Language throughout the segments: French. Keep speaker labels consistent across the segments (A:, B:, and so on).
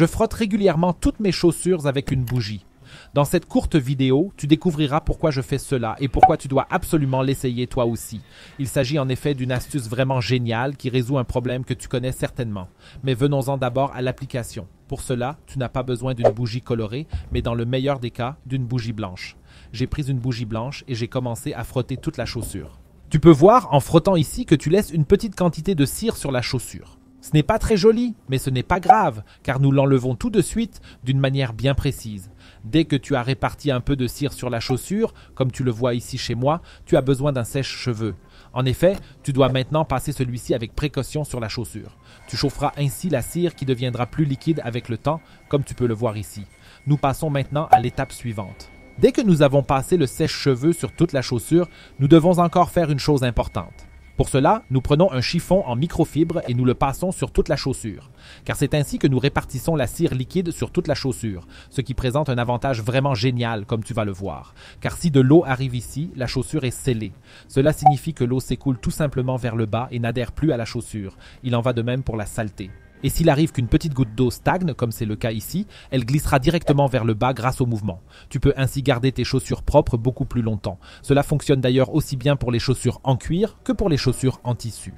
A: Je frotte régulièrement toutes mes chaussures avec une bougie. Dans cette courte vidéo, tu découvriras pourquoi je fais cela et pourquoi tu dois absolument l'essayer toi aussi. Il s'agit en effet d'une astuce vraiment géniale qui résout un problème que tu connais certainement. Mais venons-en d'abord à l'application. Pour cela, tu n'as pas besoin d'une bougie colorée, mais dans le meilleur des cas, d'une bougie blanche. J'ai pris une bougie blanche et j'ai commencé à frotter toute la chaussure. Tu peux voir en frottant ici que tu laisses une petite quantité de cire sur la chaussure. Ce n'est pas très joli, mais ce n'est pas grave, car nous l'enlevons tout de suite d'une manière bien précise. Dès que tu as réparti un peu de cire sur la chaussure, comme tu le vois ici chez moi, tu as besoin d'un sèche-cheveux. En effet, tu dois maintenant passer celui-ci avec précaution sur la chaussure. Tu chaufferas ainsi la cire qui deviendra plus liquide avec le temps, comme tu peux le voir ici. Nous passons maintenant à l'étape suivante. Dès que nous avons passé le sèche-cheveux sur toute la chaussure, nous devons encore faire une chose importante. Pour cela, nous prenons un chiffon en microfibre et nous le passons sur toute la chaussure, car c'est ainsi que nous répartissons la cire liquide sur toute la chaussure, ce qui présente un avantage vraiment génial comme tu vas le voir, car si de l'eau arrive ici, la chaussure est scellée. Cela signifie que l'eau s'écoule tout simplement vers le bas et n'adhère plus à la chaussure. Il en va de même pour la saleté. Et s'il arrive qu'une petite goutte d'eau stagne, comme c'est le cas ici, elle glissera directement vers le bas grâce au mouvement. Tu peux ainsi garder tes chaussures propres beaucoup plus longtemps. Cela fonctionne d'ailleurs aussi bien pour les chaussures en cuir que pour les chaussures en tissu.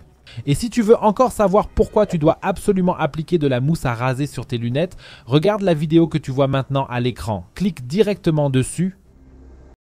A: Et si tu veux encore savoir pourquoi tu dois absolument appliquer de la mousse à raser sur tes lunettes, regarde la vidéo que tu vois maintenant à l'écran. Clique directement dessus